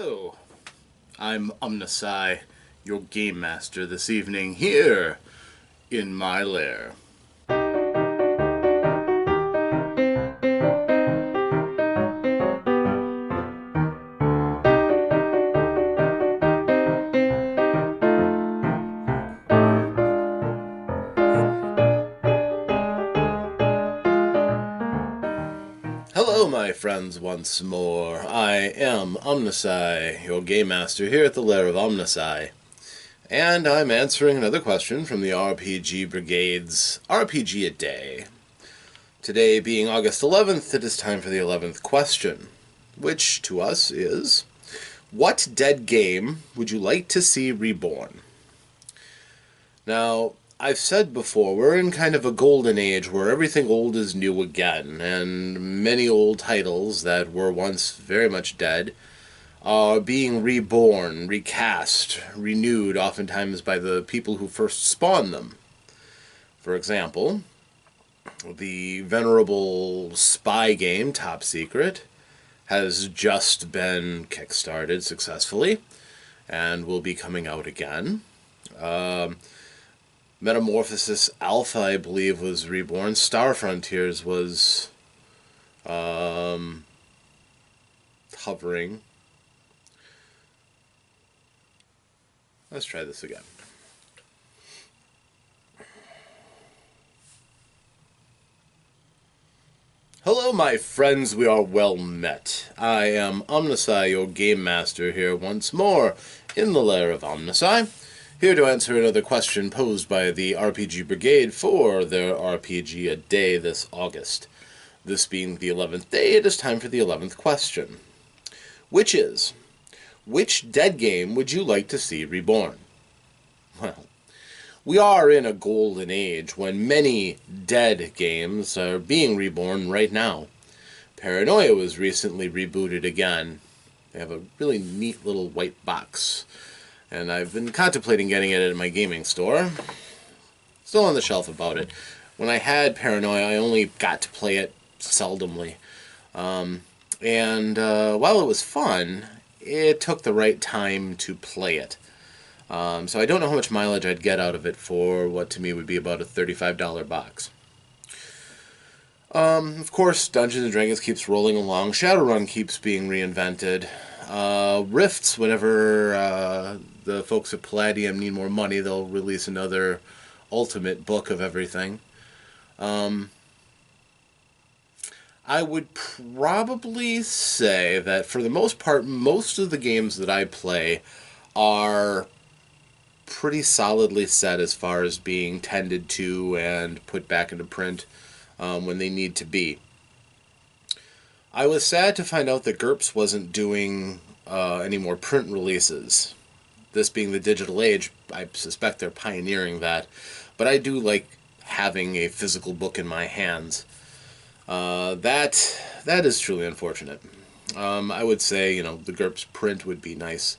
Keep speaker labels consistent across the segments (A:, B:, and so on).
A: Hello, I'm OmnusI, your game master this evening here in my lair. Hello, my friends, once more. I am OmnusI, your game master here at the Lair of OmnusI. And I'm answering another question from the RPG Brigade's RPG a Day. Today being August 11th, it is time for the 11th question, which to us is, what dead game would you like to see reborn? Now, I've said before, we're in kind of a golden age where everything old is new again, and many old titles that were once very much dead are being reborn, recast, renewed, oftentimes by the people who first spawned them. For example, the venerable spy game, Top Secret, has just been kickstarted successfully and will be coming out again. Metamorphosis Alpha, I believe, was reborn. Star Frontiers was hovering. Let's try this again. Hello, my friends, we are well met. I am OmnusI, your game master, here once more in the Lair of OmnusI, here to answer another question posed by the RPG Brigade for their RPG a Day this August. This being the 11th day, it is time for the 11th question, which is, which dead game would you like to see reborn? Well, we are in a golden age when many dead games are being reborn right now. Paranoia was recently rebooted again. They have a really neat little white box, and I've been contemplating getting it at my gaming store. Still on the shelf about it. When I had Paranoia, I only got to play it seldomly. While it was fun, it took the right time to play it. So I don't know how much mileage I'd get out of it for what to me would be about a $35 box. Of course, Dungeons & Dragons keeps rolling along. Shadowrun keeps being reinvented. Rifts, whenever the folks at Palladium need more money, they'll release another ultimate book of everything. I would probably say that for the most part, most of the games that I play are pretty solidly set as far as being tended to and put back into print when they need to be. I was sad to find out that GURPS wasn't doing any more print releases. This being the digital age, I suspect they're pioneering that. But I do like having a physical book in my hands. That is truly unfortunate. I would say, the GURPS print would be nice.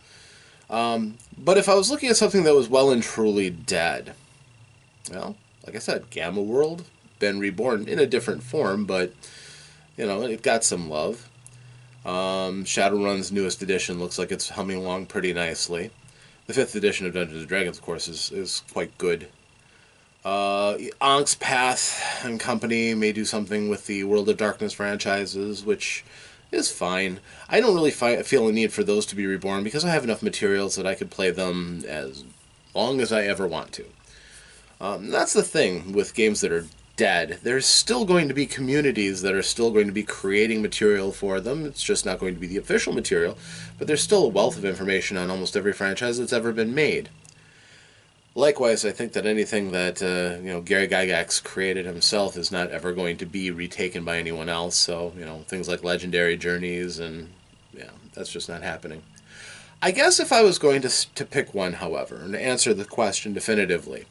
A: But if I was looking at something that was well and truly dead, well, like I said, Gamma World, been reborn in a different form, but, it got some love. Shadowrun's newest edition looks like it's humming along pretty nicely. The 5th edition of Dungeons & Dragons, of course, is quite good. Ank's Path and company may do something with the World of Darkness franchises, which is fine. I don't really feel a need for those to be reborn because I have enough materials that I could play them as long as I ever want to. That's the thing with games that are dead. There's still going to be communities that are still going to be creating material for them. It's just not going to be the official material, but there's still a wealth of information on almost every franchise that's ever been made. Likewise, I think that anything that Gary Gygax created himself is not ever going to be retaken by anyone else. So, things like Legendary Journeys, and that's just not happening. I guess if I was going to pick one, however, and to answer the question definitively,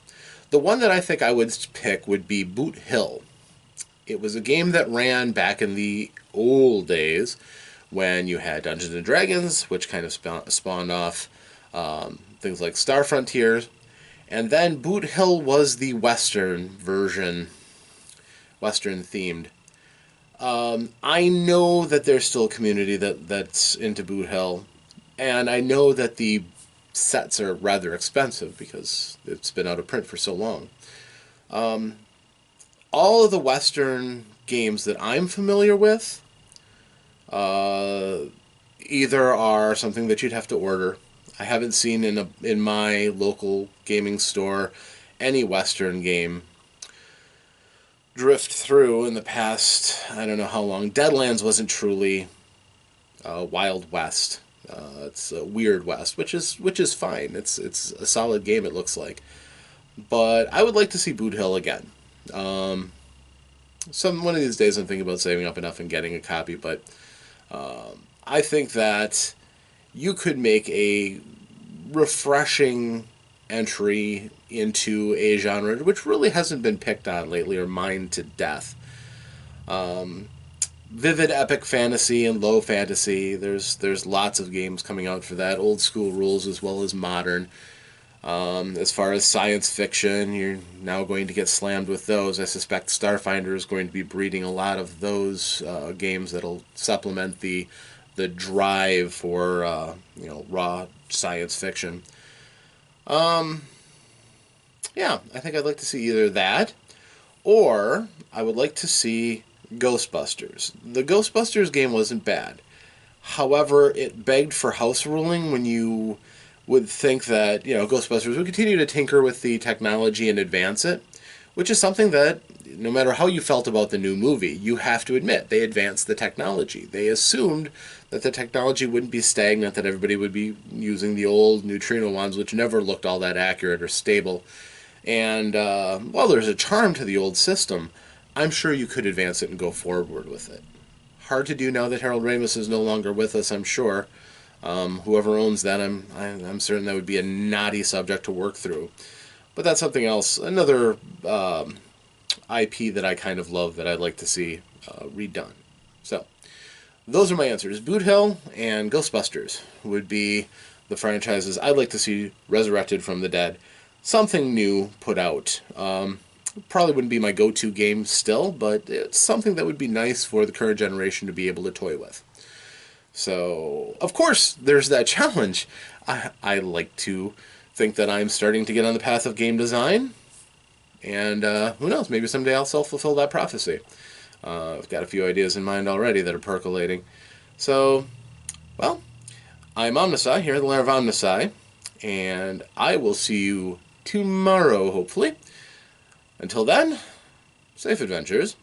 A: the one that I think I would pick would be Boot Hill. It was a game that ran back in the old days when you had Dungeons & Dragons, which kind of spawned off things like Star Frontiers. And then Boot Hill was the Western version, Western themed. I know that there's still a community that's into Boot Hill, And I know that the sets are rather expensive because it's been out of print for so long. All of the Western games that I'm familiar with uh, either are something that you'd have to order. I haven't seen in my local gaming store any Western game drift through in the past. I don't know how long. Deadlands wasn't truly Wild West. It's a Weird West, which is fine. It's a solid game. It looks like, but I would like to see Boot Hill again. Um, one of these days, I'm thinking about saving up enough and getting a copy. But I think that you could make a refreshing entry into a genre which really hasn't been picked on lately or mined to death. Vivid epic fantasy and low fantasy. There's lots of games coming out for that. Old school rules as well as modern. As far as science fiction, you're now going to get slammed with those. I suspect Starfinder is going to be breeding a lot of those games that'll supplement the drive for raw science fiction. Yeah, I think I'd like to see either that, or I would like to see Ghostbusters. The Ghostbusters game wasn't bad. However, it begged for house ruling when you would think that, Ghostbusters would continue to tinker with the technology and advance it, which is something that, no matter how you felt about the new movie, you have to admit they advanced the technology. They assumed that the technology wouldn't be stagnant, that everybody would be using the old neutrino wands, which never looked all that accurate or stable. And while there's a charm to the old system, I'm sure you could advance it and go forward with it. Hard to do now that Harold Ramis is no longer with us, I'm sure. Whoever owns that, I'm certain that would be a knotty subject to work through. But that's something else. Another IP that I kind of love that I'd like to see redone. So, those are my answers. Boot Hill and Ghostbusters would be the franchises I'd like to see resurrected from the dead. Something new put out. Probably wouldn't be my go-to game still, but it's something that would be nice for the current generation to be able to toy with. So, of course, there's that challenge. I like to think that I'm starting to get on the path of game design, and who knows, maybe someday I'll self-fulfill that prophecy. I've got a few ideas in mind already that are percolating. So, well, I'm OmnusI here at the Lair of OmnusI, and I will see you tomorrow, hopefully. Until then, safe adventures.